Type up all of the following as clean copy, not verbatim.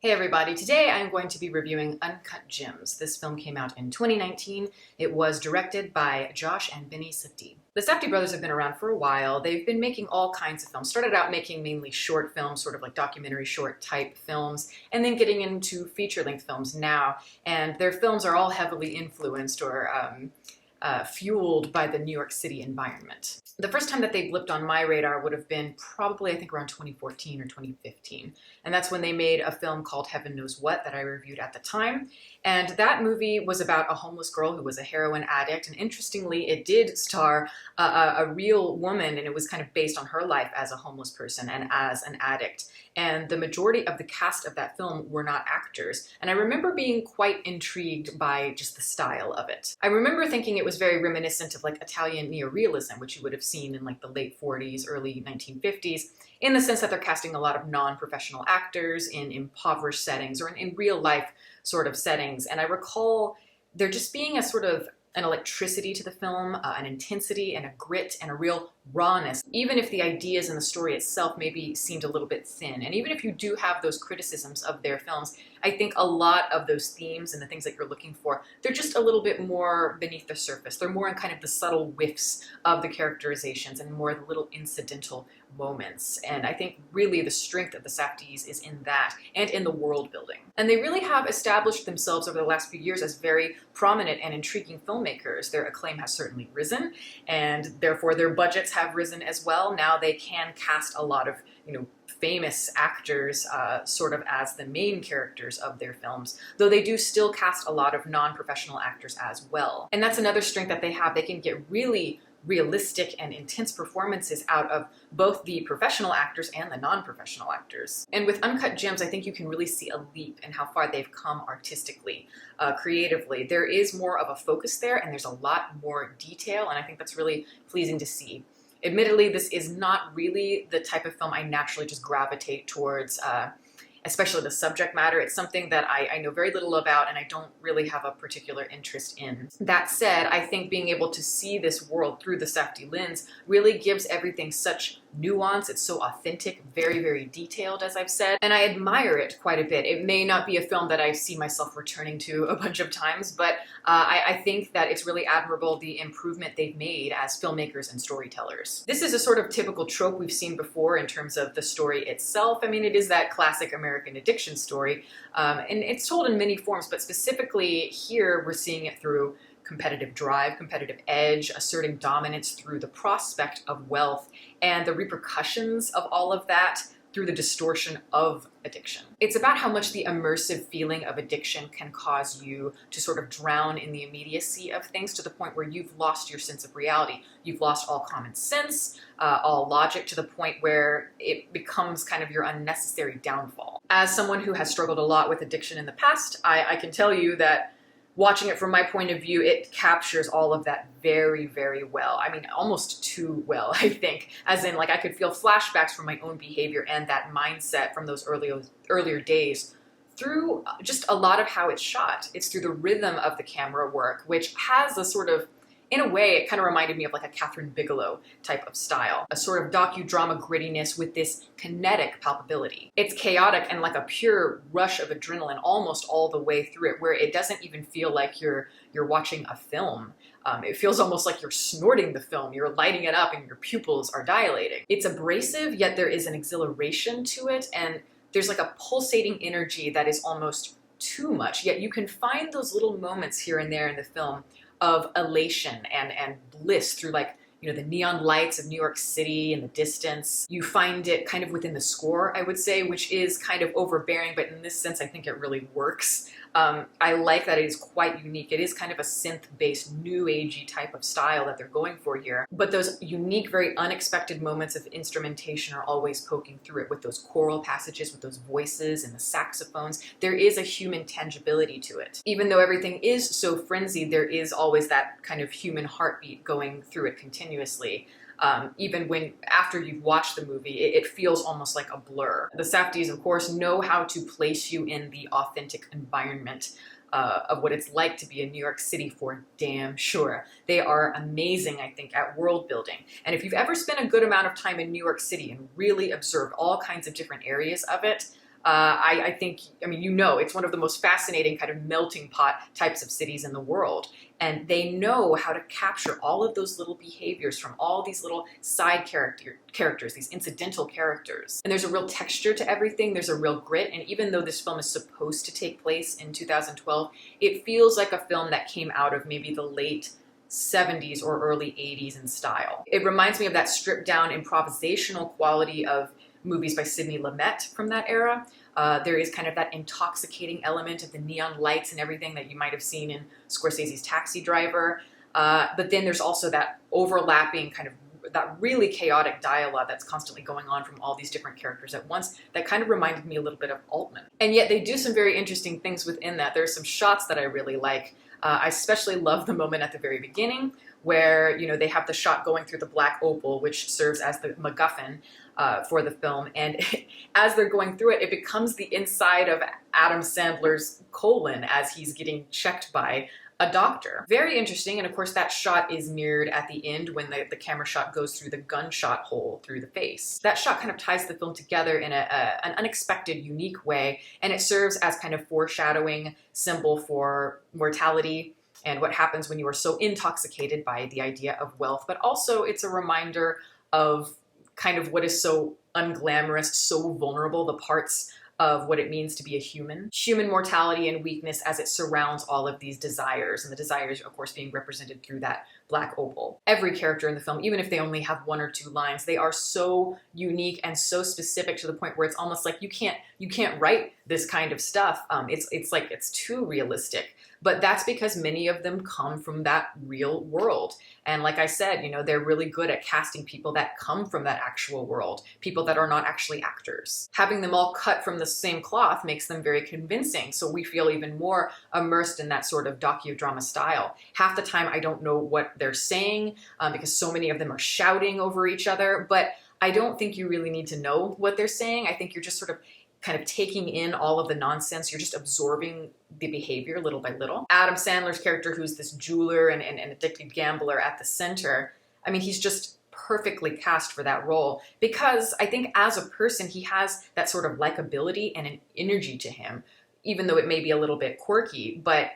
Hey everybody, today I'm going to be reviewing Uncut Gems. This film came out in 2019. It was directed by Josh and Benny Safdie. The Safdie brothers have been around for a while. They've been making all kinds of films. Started out making mainly short films, sort of like documentary short type films, and then getting into feature-length films now. And their films are all heavily influenced or fueled by the New York City environment. The first time that they blipped on my radar would have been probably, I think, around 2014 or 2015. And that's when they made a film called Heaven Knows What that I reviewed at the time. And that movie was about a homeless girl who was a heroin addict. And interestingly, it did star a real woman, and it was kind of based on her life as a homeless person and as an addict. And the majority of the cast of that film were not actors. And I remember being quite intrigued by just the style of it. I remember thinking it was very reminiscent of like Italian neorealism, which you would have seen in like the late 40s, early 1950s, in the sense that they're casting a lot of non-professional actors in impoverished settings or in real life sort of settings. And I recall there just being a sort of an electricity to the film, an intensity and a grit and a real rawness, even if the ideas and the story itself maybe seemed a little bit thin. And even if you do have those criticisms of their films, I think a lot of those themes and the things that you're looking for, they're just a little bit more beneath the surface. They're more in kind of the subtle whiffs of the characterizations and more the little incidental moments. And I think really the strength of the Safdies is in that and in the world building. And they really have established themselves over the last few years as very prominent and intriguing filmmakers. Their acclaim has certainly risen, and therefore their budgets have risen as well. Now they can cast a lot of, famous actors sort of as the main characters of their films, though they do still cast a lot of non-professional actors as well. And that's another strength that they have. They can get really realistic and intense performances out of both the professional actors and the non-professional actors. And with Uncut Gems, I think you can really see a leap in how far they've come artistically, creatively. There is more of a focus there, and there's a lot more detail, and I think that's really pleasing to see. Admittedly, this is not really the type of film I naturally just gravitate towards, especially the subject matter. It's something that I know very little about and I don't really have a particular interest in. That said, I think being able to see this world through the Safdie lens really gives everything such nuance. It's so authentic, very, very detailed, as I've said, and I admire it quite a bit. It may not be a film that I see myself returning to a bunch of times, but I think that it's really admirable the improvement they've made as filmmakers and storytellers. This is a sort of typical trope we've seen before in terms of the story itself. I mean, it is that classic American addiction story, and it's told in many forms, but specifically here we're seeing it through competitive drive, competitive edge, asserting dominance through the prospect of wealth, and the repercussions of all of that through the distortion of addiction. It's about how much the immersive feeling of addiction can cause you to sort of drown in the immediacy of things to the point where you've lost your sense of reality. You've lost all common sense, all logic, to the point where it becomes kind of your unnecessary downfall. As someone who has struggled a lot with addiction in the past, I can tell you that watching it from my point of view, it captures all of that very, very well. I mean, almost too well, I think. As in, like, I could feel flashbacks from my own behavior and that mindset from those earlier days through just a lot of how it's shot. It's through the rhythm of the camera work, which has a sort of, in a way, it kind of reminded me of like a Catherine Bigelow type of style, a sort of docudrama grittiness with this kinetic palpability. It's chaotic and like a pure rush of adrenaline almost all the way through it, where it doesn't even feel like you're watching a film. It feels almost like you're snorting the film, you're lighting it up and your pupils are dilating. It's abrasive, yet there is an exhilaration to it, and there's like a pulsating energy that is almost too much, yet you can find those little moments here and there in the film of elation and bliss through, like, the neon lights of New York City in the distance. You find it kind of within the score, I would say, which is kind of overbearing, but in this sense, I think it really works. I like that it is quite unique. It is kind of a synth-based, new agey type of style that they're going for here. But those unique, very unexpected moments of instrumentation are always poking through it with those choral passages, with those voices and the saxophones. There is a human tangibility to it. Even though everything is so frenzied, there is always that kind of human heartbeat going through it continuously. Even when, after you've watched the movie, it feels almost like a blur. The Safdies, of course, know how to place you in the authentic environment of what it's like to be in New York City, for damn sure. They are amazing, I think, at world building. And if you've ever spent a good amount of time in New York City and really observed all kinds of different areas of it, I think, I mean, it's one of the most fascinating kind of melting pot types of cities in the world. And they know how to capture all of those little behaviors from all these little side characters, these incidental characters. And there's a real texture to everything. There's a real grit. And even though this film is supposed to take place in 2012, it feels like a film that came out of maybe the late 70s or early 80s in style. It reminds me of that stripped down improvisational quality of movies by Sidney Lumet from that era. There is kind of that intoxicating element of the neon lights and everything that you might have seen in Scorsese's Taxi Driver. But then there's also that overlapping kind of that really chaotic dialogue that's constantly going on from all these different characters at once that kind of reminded me a little bit of Altman. And yet they do some very interesting things within that. There's some shots that I really like. I especially love the moment at the very beginning where, they have the shot going through the black opal, which serves as the MacGuffin for the film. And as they're going through it, it becomes the inside of Adam Sandler's colon as he's getting checked by a doctor. Very interesting. And of course, that shot is mirrored at the end when the camera shot goes through the gunshot hole through the face. That shot kind of ties the film together in an unexpected, unique way. And it serves as kind of foreshadowing symbol for mortality and what happens when you are so intoxicated by the idea of wealth. But also it's a reminder of kind of what is so unglamorous, so vulnerable, the parts of what it means to be a human. Human mortality and weakness as it surrounds all of these desires, and the desires, of course, being represented through that black opal. Every character in the film, even if they only have one or two lines, they are so unique and so specific to the point where it's almost like you can't write this kind of stuff. It's like it's too realistic. But that's because many of them come from that real world. And like I said, they're really good at casting people that come from that actual world, people that are not actually actors. Having them all cut from the same cloth makes them very convincing, so we feel even more immersed in that sort of docudrama style. Half the time I don't know what they're saying because so many of them are shouting over each other, but I don't think you really need to know what they're saying. I think you're just sort of kind of taking in all of the nonsense. You're just absorbing the behavior little by little. Adam Sandler's character, who's this jeweler and addicted gambler at the center, I mean, he's just perfectly cast for that role because I think as a person, he has that sort of likability and an energy to him, even though it may be a little bit quirky. But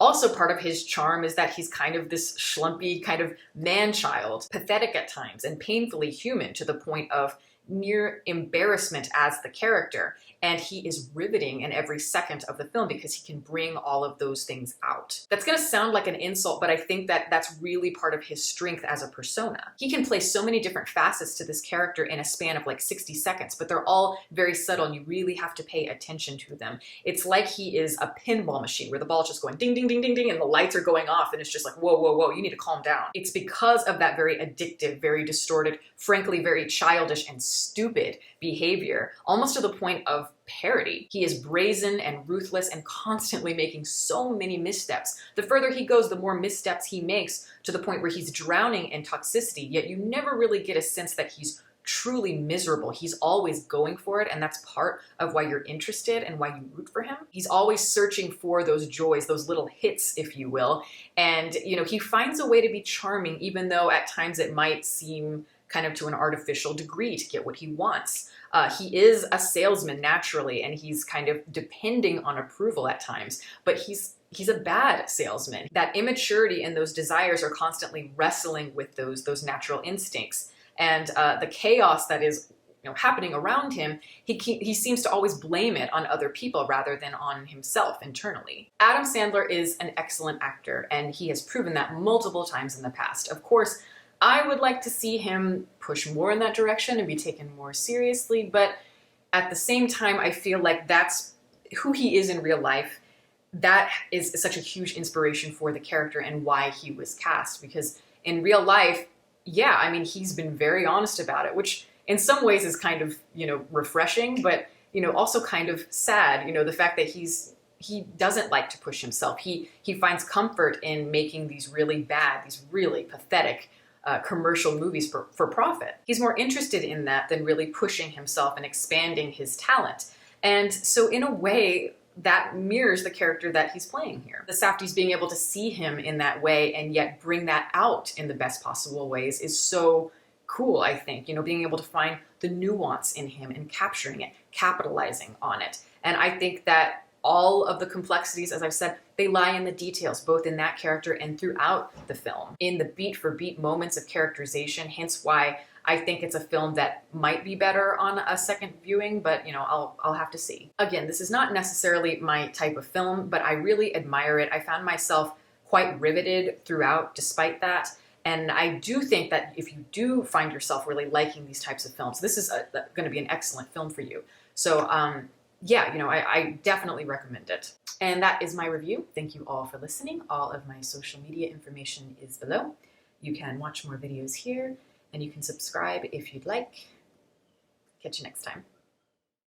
also part of his charm is that he's kind of this schlumpy kind of man-child, pathetic at times and painfully human to the point of near embarrassment as the character. And he is riveting in every second of the film because he can bring all of those things out. That's going to sound like an insult, but I think that that's really part of his strength as a persona. He can play so many different facets to this character in a span of like 60 seconds, but they're all very subtle and you really have to pay attention to them. It's like he is a pinball machine where the ball is just going ding, ding, ding, ding, ding, and the lights are going off and it's just like, whoa, whoa, whoa, you need to calm down. It's because of that very addictive, very distorted, frankly, very childish and stupid behavior, almost to the point of parody. He is brazen and ruthless and constantly making so many missteps. The further he goes, the more missteps he makes to the point where he's drowning in toxicity, yet you never really get a sense that he's truly miserable. He's always going for it, and that's part of why you're interested and why you root for him. He's always searching for those joys, those little hits, if you will. And, he finds a way to be charming, even though at times it might seem kind of to an artificial degree to get what he wants. He is a salesman naturally, and he's kind of depending on approval at times, but he's a bad salesman. That immaturity and those desires are constantly wrestling with those natural instincts. And the chaos that is happening around him, he seems to always blame it on other people rather than on himself internally. Adam Sandler is an excellent actor, and he has proven that multiple times in the past. Of course, I would like to see him push more in that direction and be taken more seriously, but at the same time, I feel like that's who he is in real life. That is such a huge inspiration for the character and why he was cast, because in real life, yeah, I mean, he's been very honest about it, which in some ways is kind of, refreshing, but, also kind of sad, the fact that he doesn't like to push himself. He finds comfort in making these really bad, these really pathetic commercial movies for profit. He's more interested in that than really pushing himself and expanding his talent. And so in a way, that mirrors the character that he's playing here. The Safdies being able to see him in that way and yet bring that out in the best possible ways is so cool, I think, being able to find the nuance in him and capturing it, capitalizing on it. And I think that all of the complexities, as I've said, they lie in the details, both in that character and throughout the film, in the beat for beat moments of characterization, hence why I think it's a film that might be better on a second viewing, but I'll have to see. Again, this is not necessarily my type of film, but I really admire it. I found myself quite riveted throughout despite that. And I do think that if you do find yourself really liking these types of films, this is going to be an excellent film for you. So yeah, I definitely recommend it. And that is my review. Thank you all for listening. All of my social media information is below. You can watch more videos here, and you can subscribe if you'd like. Catch you next time.